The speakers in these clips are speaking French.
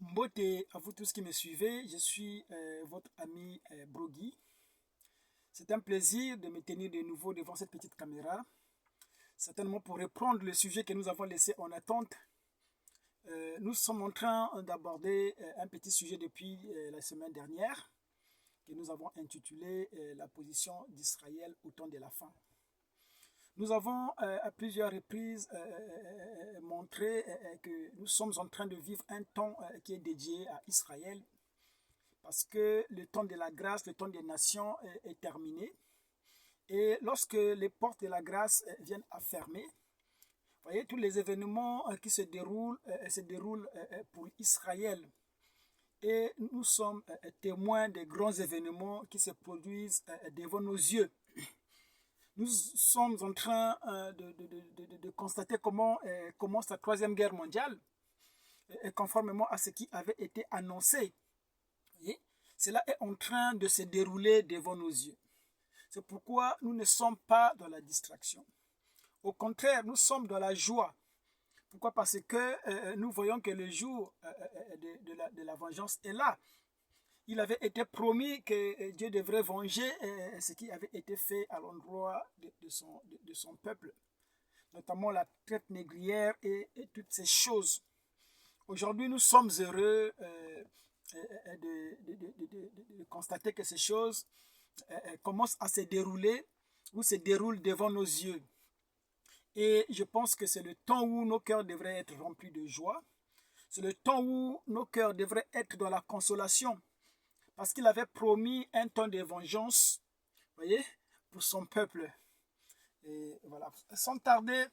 Mbote à vous tous qui me suivez, je suis votre ami Brogui. C'est un plaisir de me tenir de nouveau devant cette petite caméra, certainement pour reprendre le sujet que nous avons laissé en attente. Nous sommes en train d'aborder un petit sujet depuis la semaine dernière, que nous avons intitulé La position d'Israël au temps de la fin. Nous avons à plusieurs reprises montré que nous sommes en train de vivre un temps qui est dédié à Israël, parce que le temps de la grâce, le temps des nations est terminé. Et lorsque les portes de la grâce viennent à fermer, vous voyez, tous les événements qui se déroulent pour Israël. Et nous sommes témoins des grands événements qui se produisent devant nos yeux. Nous sommes en train de constater comment commence la Troisième Guerre mondiale, conformément à ce qui avait été annoncé. Voyez, cela est en train de se dérouler devant nos yeux. C'est pourquoi nous ne sommes pas dans la distraction. Au contraire, nous sommes dans la joie. Pourquoi? Parce que nous voyons que le jour de la vengeance est là. Il avait été promis que Dieu devrait venger ce qui avait été fait à l'endroit de son peuple, notamment la traite négrière et toutes ces choses. Aujourd'hui, nous sommes heureux de constater que ces choses commencent à se dérouler ou se déroulent devant nos yeux. Et je pense que c'est le temps où nos cœurs devraient être remplis de joie. C'est le temps où nos cœurs devraient être dans la consolation. Parce qu'il avait promis un temps de vengeance, voyez, pour son peuple. Et voilà. Sans tarder,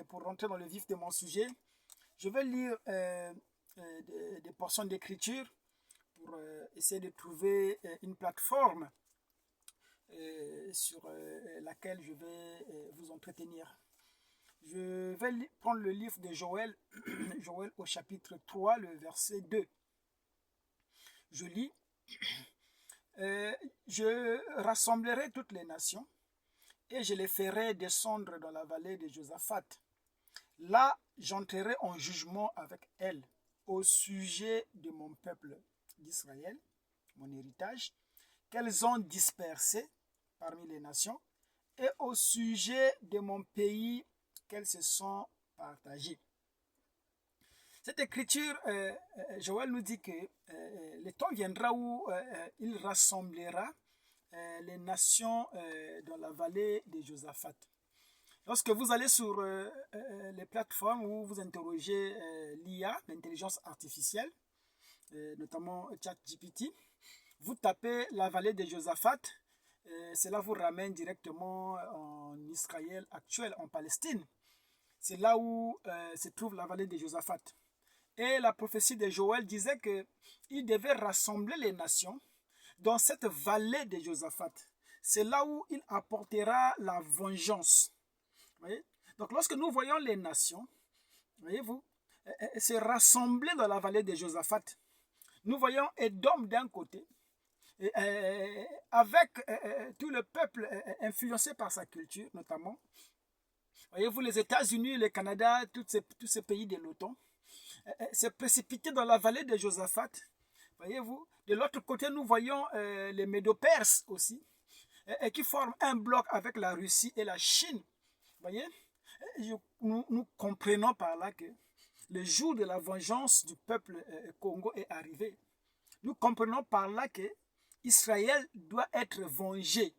pour rentrer dans le vif de mon sujet, je vais lire des portions d'écriture pour essayer de trouver une plateforme sur laquelle je vais vous entretenir. Je vais prendre le livre de Joël, Joël au chapitre 3, le verset 2. Je lis. Je rassemblerai toutes les nations et je les ferai descendre dans la vallée de Josaphat. Là, j'entrerai en jugement avec elles au sujet de mon peuple d'Israël, mon héritage, qu'elles ont dispersé parmi les nations, et au sujet de mon pays qu'elles se sont partagées. Cette écriture, Joël nous dit que le temps viendra où il rassemblera les nations dans la vallée de Josaphat. Lorsque vous allez sur les plateformes où vous interrogez l'IA, l'intelligence artificielle, notamment ChatGPT, vous tapez la vallée de Josaphat, cela vous ramène directement en Israël actuel, en Palestine. C'est là où se trouve la vallée de Josaphat. Et la prophétie de Joël disait qu'il devait rassembler les nations dans cette vallée de Josaphat. C'est là où il apportera la vengeance. Voyez? Donc lorsque nous voyons les nations, voyez-vous, se rassembler dans la vallée de Josaphat, nous voyons Édom d'un côté, avec tout le peuple influencé par sa culture notamment. Voyez-vous, les États-Unis, le Canada, tous ces pays de l'OTAN, s'est précipité dans la vallée de Josaphat. Voyez-vous, de l'autre côté, nous voyons les Médo-Perses aussi, qui forment un bloc avec la Russie et la Chine. Voyez, nous comprenons par là que le jour de la vengeance du peuple Congo est arrivé. Nous comprenons par là que Israël doit être vengé.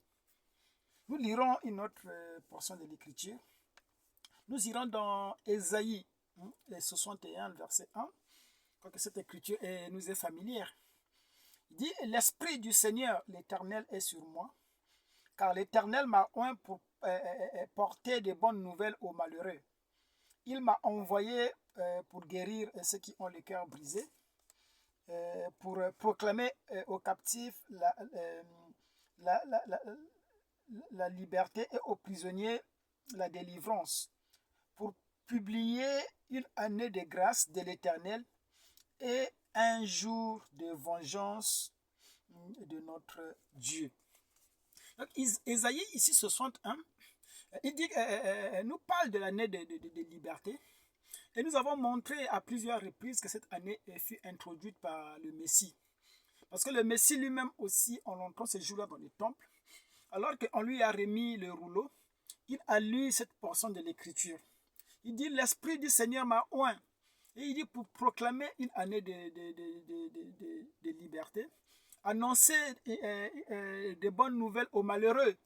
Nous lirons une autre portion de l'écriture. Nous irons dans Ésaïe 61, verset 1. Je crois que cette écriture nous est familière. Il dit, l'Esprit du Seigneur, l'Éternel, est sur moi, car l'Éternel m'a oint pour porter de bonnes nouvelles aux malheureux. Il m'a envoyé pour guérir ceux qui ont le cœur brisé, pour proclamer aux captifs la liberté et aux prisonniers la délivrance, pour publier une année de grâce de l'Éternel et un jour de vengeance de notre Dieu. Donc, Ésaïe, ici, 61, il dit, nous parle de l'année de liberté Et nous avons montré à plusieurs reprises que cette année fut introduite par le Messie. Parce que le Messie lui-même aussi, en entrant ce jour-là dans le temple, alors qu'on lui a remis le rouleau, il a lu cette portion de l'Écriture. Il dit, l'Esprit du Seigneur m'a oint. Et il dit, pour proclamer une année de liberté, annoncer de bonnes nouvelles aux malheureux,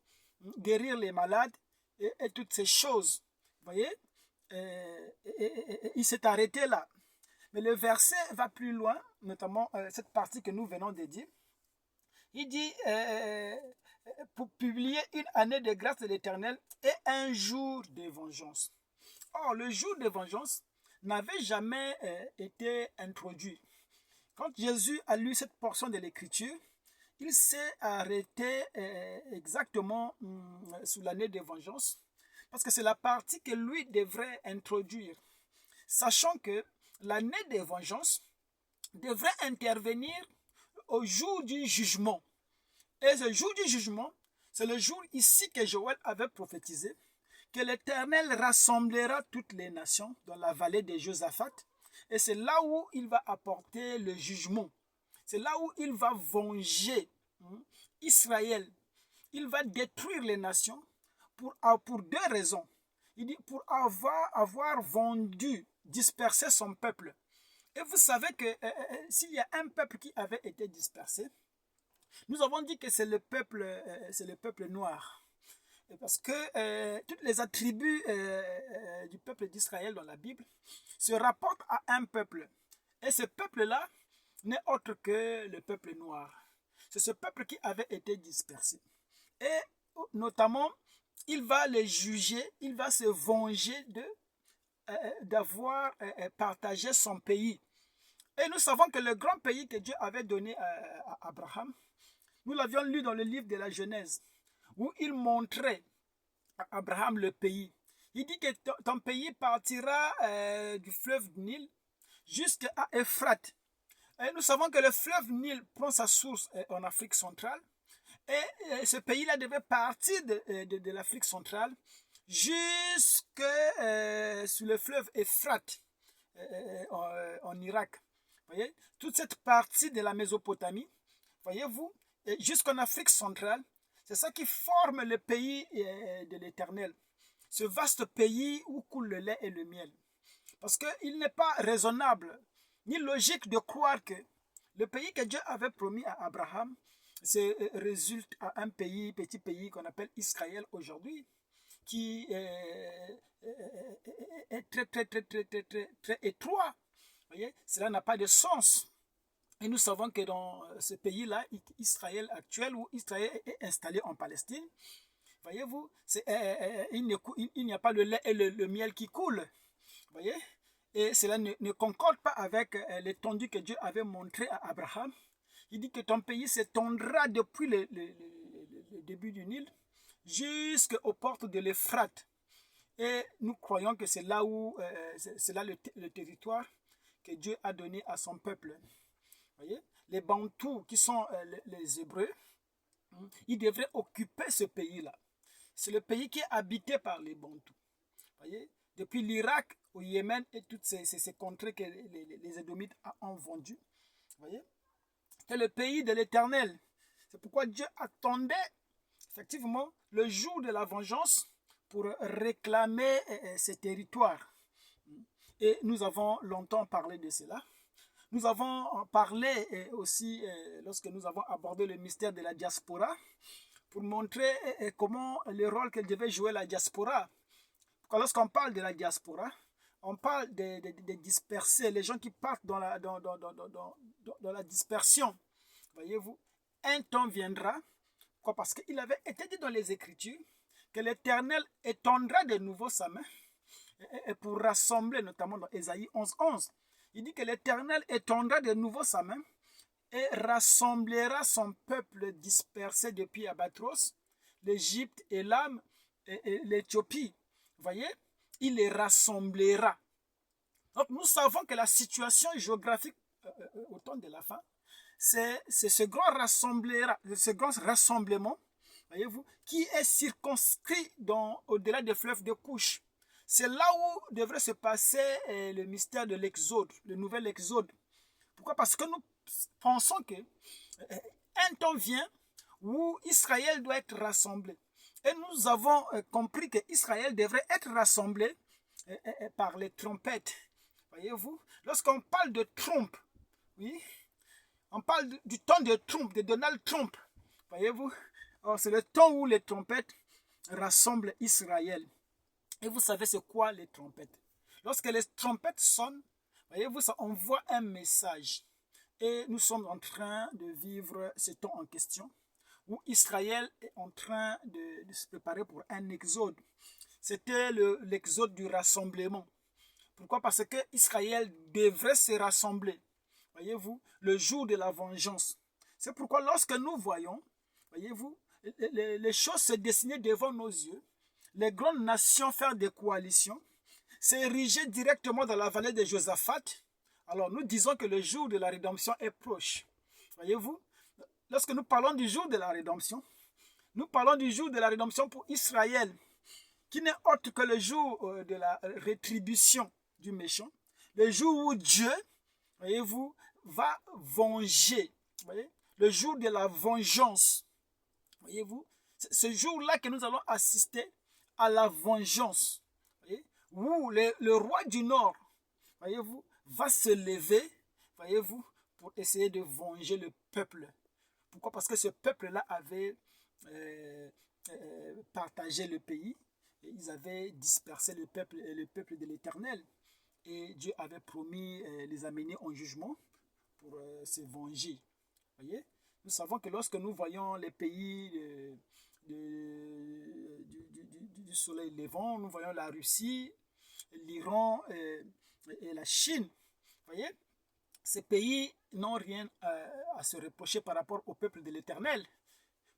guérir les malades et toutes ces choses. Vous voyez, il s'est arrêté là. Mais le verset va plus loin, notamment cette partie que nous venons de dire. Il dit, pour publier une année de grâce de l'Éternel et un jour de vengeance. Or, le jour de vengeance n'avait jamais été introduit. Quand Jésus a lu cette portion de l'Écriture, il s'est arrêté exactement sous l'année de vengeance, parce que c'est la partie que lui devrait introduire, sachant que l'année de vengeance devrait intervenir au jour du jugement. Et ce jour du jugement, c'est le jour ici que Joël avait prophétisé, que l'Éternel rassemblera toutes les nations dans la vallée de Josaphat, et c'est là où il va apporter le jugement. C'est là où il va venger Israël. Il va détruire les nations pour deux raisons. Il dit pour avoir vendu, dispersé son peuple. Et vous savez que s'il y a un peuple qui avait été dispersé, nous avons dit que c'est le peuple noir. Parce que toutes les attributs du peuple d'Israël dans la Bible se rapportent à un peuple. Et ce peuple-là n'est autre que le peuple noir. C'est ce peuple qui avait été dispersé. Et notamment, il va les juger, il va se venger d'avoir partagé son pays. Et nous savons que le grand pays que Dieu avait donné à Abraham, nous l'avions lu dans le livre de la Genèse, où il montrait à Abraham le pays. Il dit que ton pays partira du fleuve Nil jusqu'à Euphrate. Et nous savons que le fleuve Nil prend sa source en Afrique centrale. Et ce pays-là devait partir de l'Afrique centrale jusque sur le fleuve Euphrate en Irak. Voyez, toute cette partie de la Mésopotamie, voyez-vous, jusqu'en Afrique centrale, c'est ça qui forme le pays de l'Éternel. Ce vaste pays où coule le lait et le miel. Parce qu'il n'est pas raisonnable ni logique de croire que le pays que Dieu avait promis à Abraham résulte à un petit pays qu'on appelle Israël aujourd'hui, qui est très étroit. Voyez, cela n'a pas de sens. Et nous savons que dans ce pays-là, Israël actuel, où Israël est installé en Palestine, voyez-vous, il n'y a pas le lait et le miel qui coulent. Voyez, et cela ne concorde pas avec l'étendue que Dieu avait montrée à Abraham. Il dit que ton pays s'étendra depuis le début du Nil jusqu'aux portes de l'Euphrate. Et nous croyons que c'est là où c'est là le territoire que Dieu a donné à son peuple. Voyez, les Bantous qui sont les Hébreux, ils devraient occuper ce pays-là. C'est le pays qui est habité par les Bantous. Voyez, depuis l'Irak au Yémen et toutes ces contrées que les Édomites ont vendues. Voyez, c'est le pays de l'Éternel. C'est pourquoi Dieu attendait effectivement le jour de la vengeance pour réclamer ces territoires. Et nous avons longtemps parlé de cela. Nous avons parlé aussi, lorsque nous avons abordé le mystère de la diaspora, pour montrer comment le rôle que devait jouer la diaspora. Lorsqu'on parle de la diaspora, on parle des dispersés, les gens qui partent dans la dispersion. Voyez-vous, un temps viendra, parce qu'il avait été dit dans les Écritures que l'Éternel étendra de nouveau sa main et pour rassembler, notamment dans Ésaïe 11:11. Il dit que l'Éternel étendra de nouveau sa main et rassemblera son peuple dispersé depuis Abatros, l'Égypte, Élam et l'Éthiopie. Vous voyez, il les rassemblera. Donc nous savons que la situation géographique au temps de la fin, c'est ce grand rassemblement, voyez-vous, qui est circonscrit au-delà des fleuves de Couche. C'est là où devrait se passer le mystère de l'exode, le nouvel exode. Pourquoi? Parce que nous pensons que un temps vient où Israël doit être rassemblé. Et nous avons compris que Israël devrait être rassemblé par les trompettes. Voyez-vous? Lorsqu'on parle de trompe, oui, on parle du temps de Trump, de Donald Trump. Voyez-vous? C'est le temps où les trompettes rassemblent Israël. Et vous savez c'est quoi les trompettes? Lorsque les trompettes sonnent, voyez-vous, ça envoie un message. Et nous sommes en train de vivre ce temps en question, où Israël est en train de se préparer pour un exode. C'était l'exode du rassemblement. Pourquoi? Parce que Israël devrait se rassembler, voyez-vous, le jour de la vengeance. C'est pourquoi lorsque nous voyons, voyez-vous, les choses se dessiner devant nos yeux, les grandes nations faire des coalitions, s'ériger directement dans la vallée de Josaphat, alors nous disons que le jour de la rédemption est proche. Voyez-vous, lorsque nous parlons du jour de la rédemption, nous parlons du jour de la rédemption pour Israël, qui n'est autre que le jour de la rétribution du méchant, le jour où Dieu, voyez-vous, va venger, voyez, le jour de la vengeance. Voyez-vous, c'est ce jour-là que nous allons assister à la vengeance, voyez, où le roi du Nord, voyez-vous, va se lever, voyez-vous, pour essayer de venger le peuple. Pourquoi? Parce que ce peuple-là avait partagé le pays, et ils avaient dispersé le peuple de l'Éternel. Et Dieu avait promis les amener en jugement pour se venger. Voyez? Nous savons que lorsque nous voyons les pays du soleil levant, nous voyons la Russie, l'Iran et la Chine. Voyez? Ces pays n'ont rien à se reprocher par rapport au peuple de l'Éternel.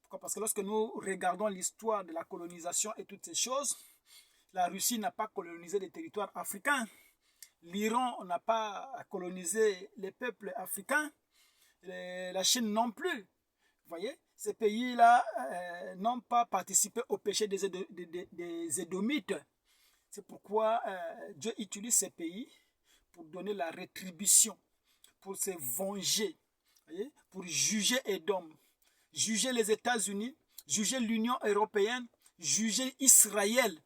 Pourquoi? Parce que lorsque nous regardons l'histoire de la colonisation et toutes ces choses, la Russie n'a pas colonisé les territoires africains. L'Iran n'a pas colonisé les peuples africains. La Chine non plus. Vous voyez, ces pays-là n'ont pas participé au péché des Édomites. C'est pourquoi Dieu utilise ces pays pour donner la rétribution, pour se venger, voyez, pour juger Édom, juger les États-Unis, juger l'Union européenne, juger Israël,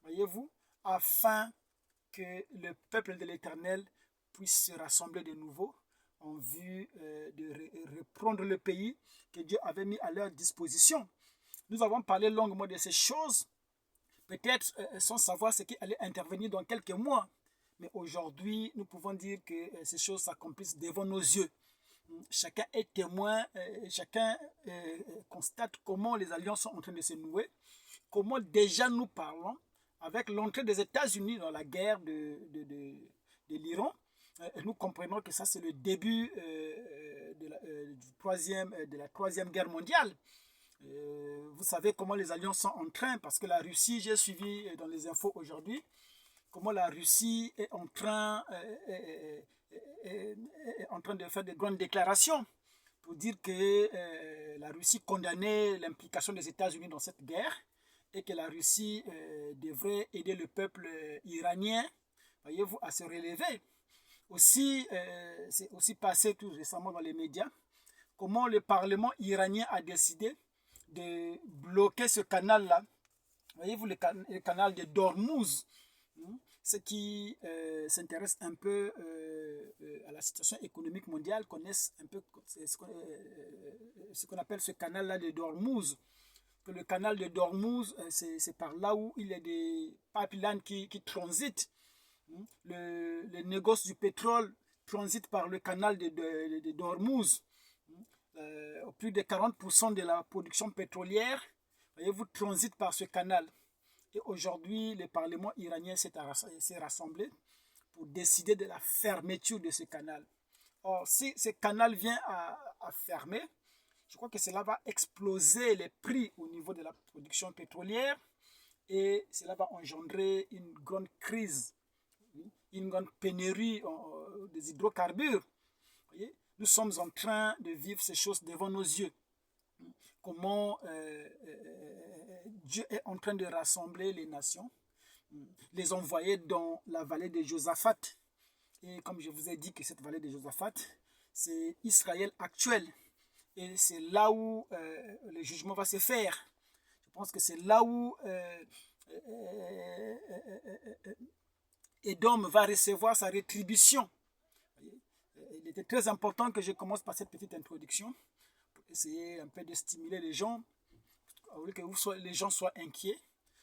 voyez-vous, afin que le peuple de l'Éternel puisse se rassembler de nouveau en vue de reprendre le pays que Dieu avait mis à leur disposition. Nous avons parlé longuement de ces choses, peut-être sans savoir ce qui allait intervenir dans quelques mois. Mais aujourd'hui, nous pouvons dire que ces choses s'accomplissent devant nos yeux. Chacun est témoin, chacun constate comment les alliances sont en train de se nouer, comment déjà nous parlons avec l'entrée des États-Unis dans la guerre de l'Iran. Nous comprenons que ça c'est le début de la troisième guerre mondiale. Vous savez comment les alliances sont en train, parce que la Russie, j'ai suivi dans les infos aujourd'hui, comment la Russie est en train de faire de grandes déclarations pour dire que la Russie condamnait l'implication des États-Unis dans cette guerre et que la Russie devrait aider le peuple iranien, voyez-vous, à se relever. Aussi, c'est aussi passé tout récemment dans les médias, comment le Parlement iranien a décidé de bloquer ce canal-là. Voyez-vous, le canal de Dormouz. Ceux qui s'intéressent un peu à la situation économique mondiale connaissent un peu ce qu'on appelle ce canal-là de Dormouz. Que le canal de Dormouz, c'est par là où il y a des pipelines qui transitent. Le négoce du pétrole transite par le canal de Dormouz. Plus de 40% de la production pétrolière, voyez-vous, transite par ce canal. Et aujourd'hui, le Parlement iranien s'est rassemblé pour décider de la fermeture de ce canal. Or, si ce canal vient à fermer, je crois que cela va exploser les prix au niveau de la production pétrolière et cela va engendrer une grande crise, une grande pénurie des hydrocarbures. Vous voyez, nous sommes en train de vivre ces choses devant nos yeux. Comment Dieu est en train de rassembler les nations les envoyer dans la vallée de Josaphat. Et comme je vous ai dit que cette vallée de Josaphat, c'est Israël actuel. Et c'est là où le jugement va se faire. Je pense que c'est là où Édom va recevoir sa rétribution. Il était très important que je commence par cette petite introduction pour essayer un peu de stimuler les gens, au lieu que les gens soient inquiets.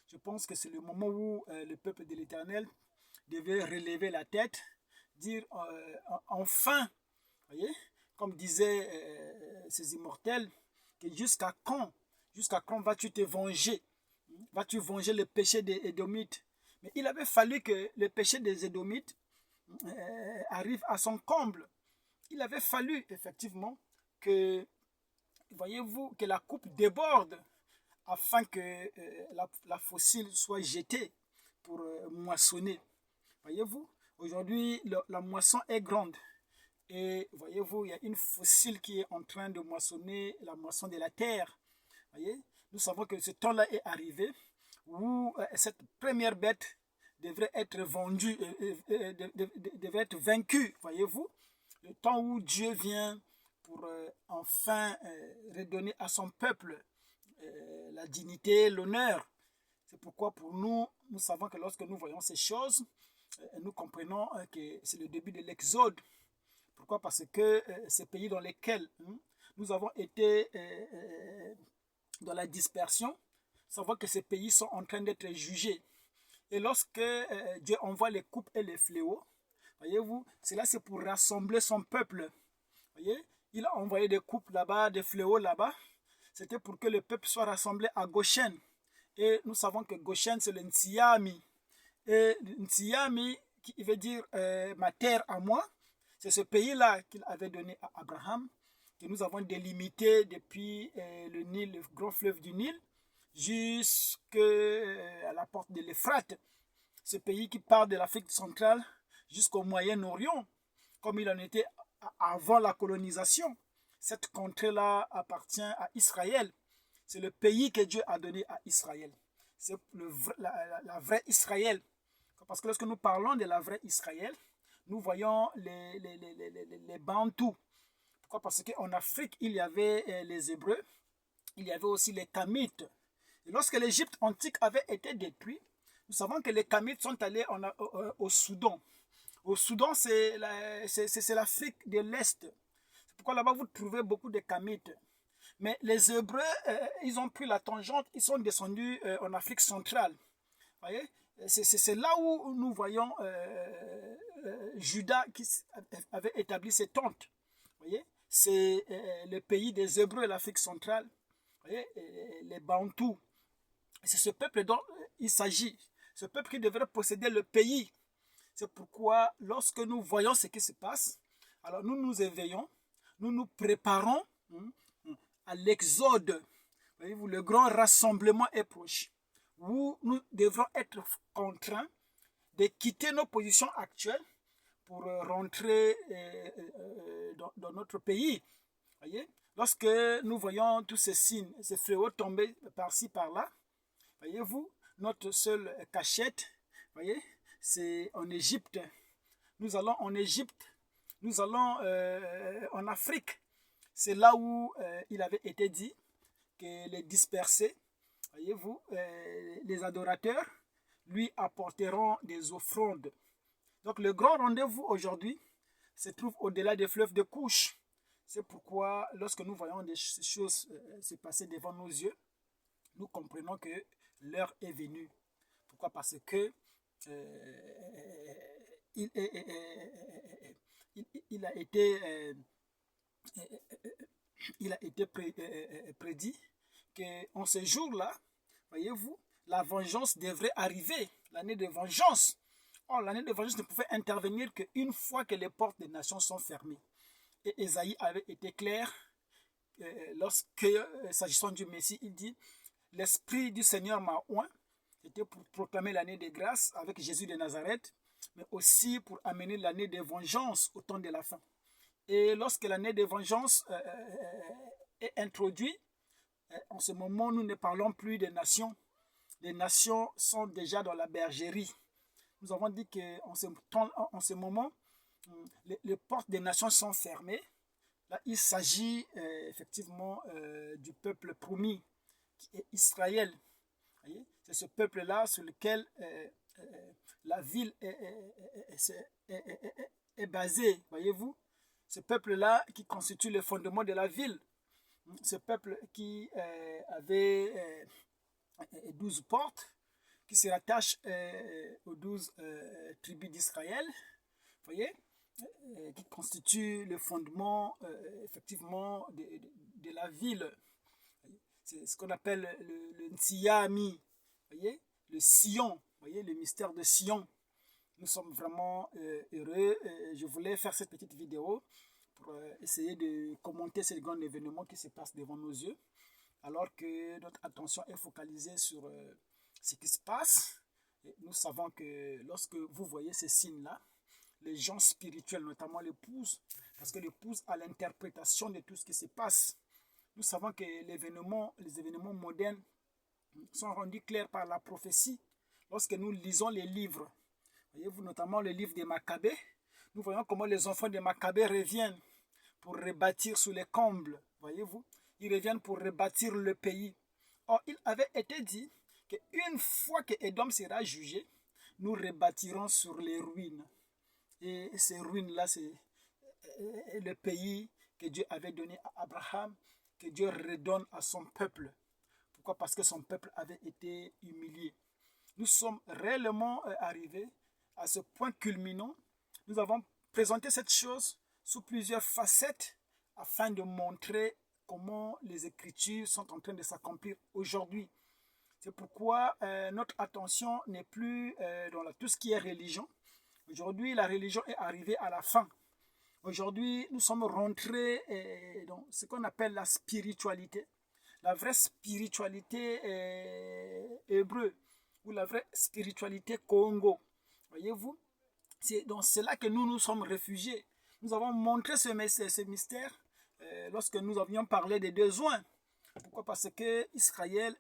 Je pense que c'est le moment où le peuple de l'Éternel devait relever la tête, dire enfin, voyez, comme disaient ces immortels, que jusqu'à quand vas-tu te venger? Vas-tu venger le péché des Édomites? Mais il avait fallu que le péché des Édomites arrive à son comble. Il avait fallu effectivement que, voyez-vous, que la coupe déborde afin que la fossile soit jetée pour moissonner. Voyez-vous, aujourd'hui, la moisson est grande. Et voyez-vous, il y a une fossile qui est en train de moissonner la moisson de la terre. Voyez, nous savons que ce temps-là est arrivé où cette première bête devrait être vendue, devrait être vaincue. Voyez-vous, le temps où Dieu vient pour enfin redonner à son peuple la dignité, l'honneur. C'est pourquoi pour nous, nous savons que lorsque nous voyons ces choses, nous comprenons que c'est le début de l'exode. Pourquoi? Parce que ces pays dans lesquels nous avons été dans la dispersion, nous savons que ces pays sont en train d'être jugés. Et lorsque Dieu envoie les coupes et les fléaux, voyez-vous, cela c'est pour rassembler son peuple. Voyez, il a envoyé des coupes là-bas, des fléaux là-bas. C'était pour que le peuple soit rassemblé à Goshen. Et nous savons que Goshen, c'est le Ntsiyami. Et Ntsiyami, qui veut dire ma terre à moi, c'est ce pays-là qu'il avait donné à Abraham, que nous avons délimité depuis le Nil, le grand fleuve du Nil, jusqu'à la porte de l'Euphrate. Ce pays qui part de l'Afrique centrale jusqu'au Moyen-Orient, comme il en était avant la colonisation. Cette contrée-là appartient à Israël. C'est le pays que Dieu a donné à Israël. C'est la vraie Israël. Parce que lorsque nous parlons de la vraie Israël, nous voyons les Bantous. Pourquoi? Parce qu'en Afrique, il y avait les Hébreux, il y avait aussi les Kamites. Et lorsque l'Égypte antique avait été détruite, nous savons que les Kamites sont allés au Soudan. Au Soudan, c'est l'Afrique de l'Est. C'est pourquoi là-bas, vous trouvez beaucoup de Kamites. Mais les Hébreux, ils ont pris la tangente, ils sont descendus en Afrique centrale. Voyez, c'est là où nous voyons Juda qui avait établi ses tentes. Voyez, c'est le pays des Hébreux, l'Afrique centrale. Voyez, les Bantous. C'est ce peuple dont il s'agit. Ce peuple qui devrait posséder le pays. C'est pourquoi lorsque nous voyons ce qui se passe, alors nous nous éveillons, nous nous préparons à l'exode. Voyez-vous, le grand rassemblement est proche, où nous devrons être contraints de quitter nos positions actuelles pour rentrer dans notre pays. Voyez, lorsque nous voyons tous ces signes, ces fléaux tomber par-ci, par-là, voyez-vous, notre seule cachette, voyez, c'est en Égypte. Nous allons en Égypte, nous allons en Afrique. C'est là où il avait été dit que les dispersés, voyez-vous, les adorateurs, lui apporteront des offrandes. Donc le grand rendez-vous aujourd'hui se trouve au-delà des fleuves de Couche. C'est pourquoi lorsque nous voyons ces choses se passer devant nos yeux, nous comprenons que l'heure est venue. Pourquoi? Parce que il a été prédit qu'en ce jour-là, voyez-vous, la vengeance devrait arriver, l'année de vengeance. Or, l'année de vengeance ne pouvait intervenir qu'une fois que les portes des nations sont fermées. Et Ésaïe avait été clair lorsque, s'agissant du Messie, il dit « L'Esprit du Seigneur m'a oint ». C'était pour proclamer l'année de grâce avec Jésus de Nazareth, mais aussi pour amener l'année de vengeance au temps de la fin. Et lorsque l'année de vengeance est introduite, en ce moment, nous ne parlons plus des nations, les nations sont déjà dans la bergerie. Nous avons dit qu'en ce moment, les portes des nations sont fermées. Là, il s'agit effectivement du peuple promis, qui est Israël. C'est ce peuple-là sur lequel la ville est basée, voyez-vous. Ce peuple-là qui constitue le fondement de la ville. Ce peuple qui avait 12 portes, qui se rattachent aux 12 tribus d'Israël, voyez, qui constitue le fondement effectivement de la ville. C'est ce qu'on appelle le Ntsiyami, voyez, le Sion, voyez, le mystère de Sion. Nous sommes vraiment heureux. Je voulais faire cette petite vidéo pour essayer de commenter ce grand événement qui se passe devant nos yeux, alors que notre attention est focalisée sur ce qui se passe. Et nous savons que lorsque vous voyez ces signes-là, les gens spirituels, notamment l'épouse, parce que l'épouse a l'interprétation de tout ce qui se passe. Nous savons que les événements modernes sont rendus clairs par la prophétie. Lorsque nous lisons les livres, voyez-vous, notamment le livre des Maccabées, nous voyons comment les enfants des Maccabées reviennent pour rebâtir sous les combles, voyez-vous. Ils reviennent pour rebâtir le pays. Or, il avait été dit qu'une fois que Édom sera jugé, nous rebâtirons sur les ruines. Et ces ruines-là, c'est le pays que Dieu avait donné à Abraham, que Dieu redonne à son peuple. Pourquoi? Parce que son peuple avait été humilié. Nous sommes réellement arrivés à ce point culminant. Nous avons présenté cette chose sous plusieurs facettes afin de montrer comment les Écritures sont en train de s'accomplir aujourd'hui. C'est pourquoi notre attention n'est plus dans tout ce qui est religion. Aujourd'hui, la religion est arrivée à la fin. Aujourd'hui, nous sommes rentrés dans ce qu'on appelle la spiritualité. La vraie spiritualité hébreu ou la vraie spiritualité Congo. Voyez-vous, c'est dans cela que nous nous sommes réfugiés. Nous avons montré ce mystère lorsque nous avions parlé des besoins. Pourquoi? Parce que Israël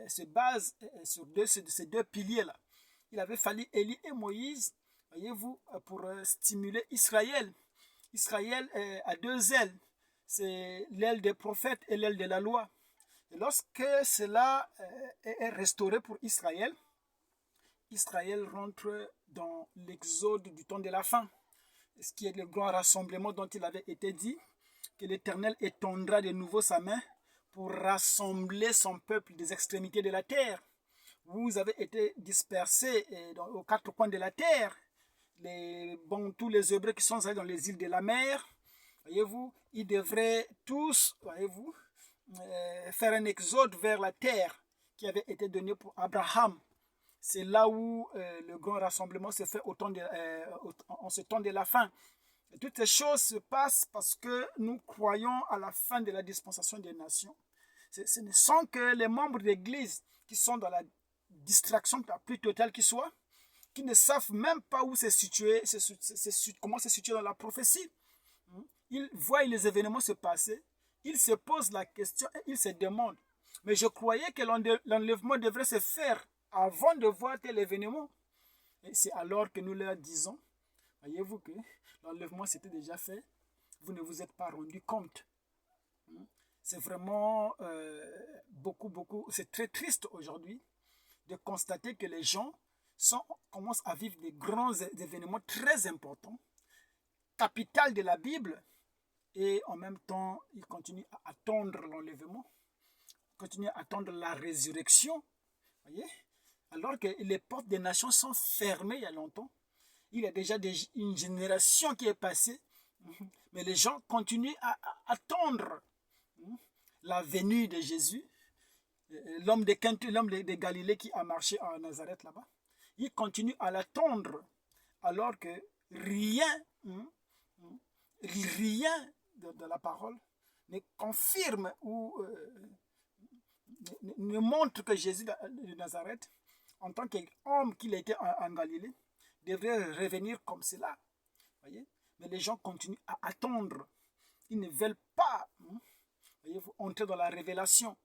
se base sur ces deux piliers-là. Il avait fallu Élie et Moïse, voyez-vous, pour stimuler Israël. Israël a deux ailes. C'est l'aile des prophètes et l'aile de la loi. Et lorsque cela est restauré pour Israël, Israël rentre dans l'exode du temps de la fin. Ce qui est le grand rassemblement dont il avait été dit, que l'Éternel étendra de nouveau sa main pour rassembler son peuple des extrémités de la terre. Vous avez été dispersés aux quatre coins de la terre. Tous les Hébreux qui sont allés dans les îles de la mer, voyez-vous, ils devraient tous, voyez-vous, faire un exode vers la terre qui avait été donnée pour Abraham. C'est là où le grand rassemblement se fait en ce temps de la fin. Et toutes ces choses se passent parce que nous croyons à la fin de la dispensation des nations. Ce ne sont que les membres de l'Église qui sont dans la distraction la plus totale qui soit, qui ne savent même pas où se situer, comment se situer dans la prophétie. Ils voient les événements se passer, ils se posent la question et ils se demandent. Mais je croyais que l'enlèvement devrait se faire avant de voir tel événement. Et c'est alors que nous leur disons, voyez-vous que l'enlèvement s'était déjà fait, vous ne vous êtes pas rendu compte. C'est vraiment beaucoup, c'est très triste aujourd'hui de constater que les gens commencent à vivre des grands événements très importants, capital de la Bible, et en même temps, ils continuent à attendre l'enlèvement, continuent à attendre la résurrection, voyez, alors que les portes des nations sont fermées il y a longtemps. Il y a déjà une génération qui est passée, mais les gens continuent à attendre la venue de Jésus, l'homme de Galilée qui a marché à Nazareth là-bas. Ils continuent à l'attendre, alors que rien de la parole ne confirme ou ne montre que Jésus de Nazareth, en tant qu'homme qu'il était en Galilée, devrait revenir comme cela. Voyez? Mais les gens continuent à attendre. Ils ne veulent pas, voyez-vous, entrer dans la révélation.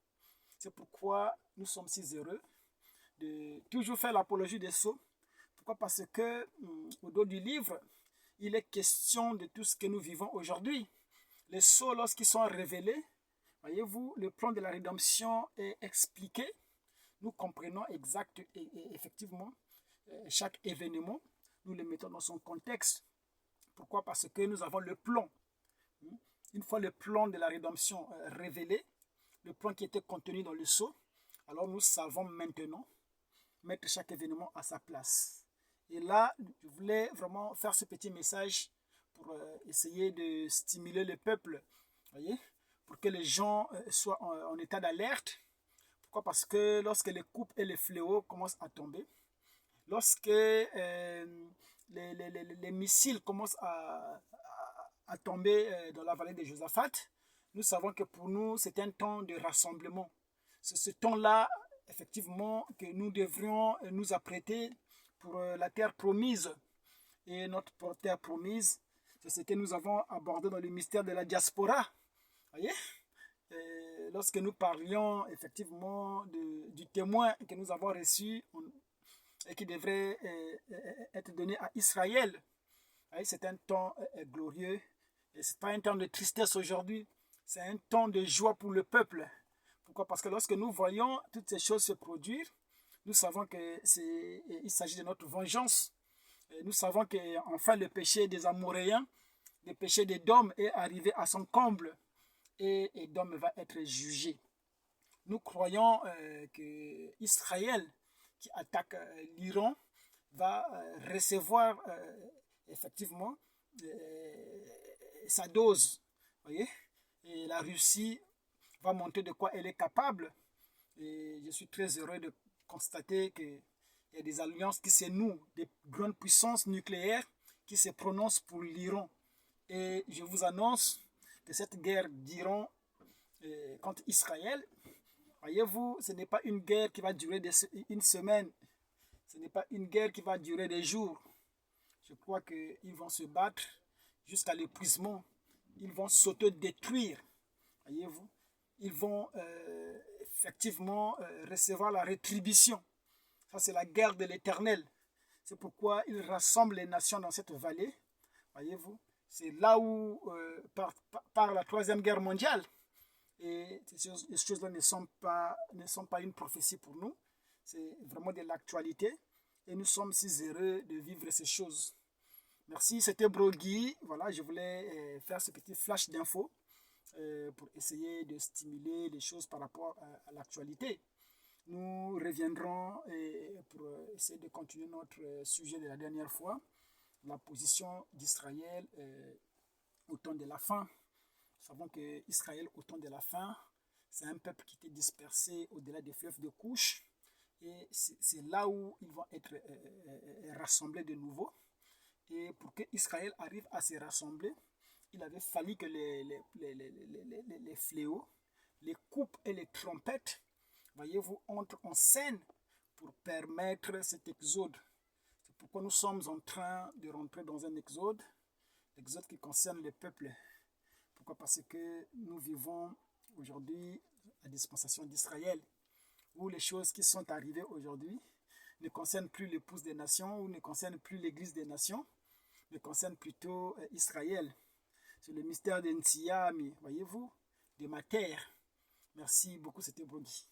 C'est pourquoi nous sommes si heureux de toujours faire l'apologie des sceaux. Pourquoi? Parce que au dos du livre, il est question de tout ce que nous vivons aujourd'hui. Les sceaux, lorsqu'ils sont révélés, voyez-vous, le plan de la rédemption est expliqué. Nous comprenons exact et effectivement chaque événement. Nous le mettons dans son contexte. Pourquoi? Parce que nous avons le plan. Une fois le plan de la rédemption révélé, le plan qui était contenu dans le sceau, alors nous savons maintenant mettre chaque événement à sa place. Et là, je voulais vraiment faire ce petit message pour essayer de stimuler le peuple, voyez, pour que les gens soient en état d'alerte. Pourquoi? Parce que lorsque les coupes et les fléaux commencent à tomber, lorsque les missiles commencent à tomber dans la vallée de Josaphat, nous savons que pour nous, c'est un temps de rassemblement. C'est ce temps-là, effectivement, que nous devrions nous apprêter pour la terre promise. Et notre terre promise, c'est ce que nous avons abordé dans le mystère de la diaspora. Voyez? Et lorsque nous parlions effectivement du témoin que nous avons reçu et qui devrait être donné à Israël, c'est un temps glorieux. Et ce n'est pas un temps de tristesse aujourd'hui, c'est un temps de joie pour le peuple. Pourquoi? Parce que lorsque nous voyons toutes ces choses se produire, nous savons qu'il s'agit de notre vengeance. Et nous savons qu'enfin le péché des Amoréens, le péché d'Édom est arrivé à son comble et Édom va être jugé. Nous croyons que Israël, qui attaque l'Iran, va recevoir effectivement sa dose. Voyez? Et la Russie va montrer de quoi elle est capable. Et je suis très heureux de constater qu'il y a des alliances qui se nouent, des grandes puissances nucléaires qui se prononcent pour l'Iran. Et je vous annonce que cette guerre d'Iran contre Israël, voyez-vous, ce n'est pas une guerre qui va durer une semaine. Ce n'est pas une guerre qui va durer des jours. Je crois qu'ils vont se battre jusqu'à l'épuisement. Ils vont s'autodétruire. Voyez-vous, ils vont effectivement recevoir la rétribution. Ça, c'est la guerre de l'Éternel. C'est pourquoi il rassemble les nations dans cette vallée. Voyez-vous, c'est là où, par la Troisième Guerre mondiale, et ces choses-là ne sont pas une prophétie pour nous. C'est vraiment de l'actualité. Et nous sommes si heureux de vivre ces choses. Merci, c'était Brogui. Voilà, je voulais faire ce petit flash d'infos pour essayer de stimuler les choses par rapport à l'actualité. Nous reviendrons pour essayer de continuer notre sujet de la dernière fois, la position d'Israël au temps de la fin. Nous savons qu'Israël, au temps de la fin, c'est un peuple qui était dispersé au-delà des fleuves de Couche. Et c'est là où ils vont être rassemblés de nouveau. Et pour que Israël arrive à se rassembler, il avait fallu que les fléaux, les coupes et les trompettes, voyez-vous, entrent en scène pour permettre cet exode. C'est pourquoi nous sommes en train de rentrer dans un exode qui concerne le peuple. Pourquoi? Parce que nous vivons aujourd'hui la dispensation d'Israël, où les choses qui sont arrivées aujourd'hui ne concernent plus l'épouse des nations, ou ne concernent plus l'église des nations, mais concernent plutôt Israël. C'est le mystère d'Entsiami, voyez-vous, de ma terre. Merci beaucoup, c'était Brogui.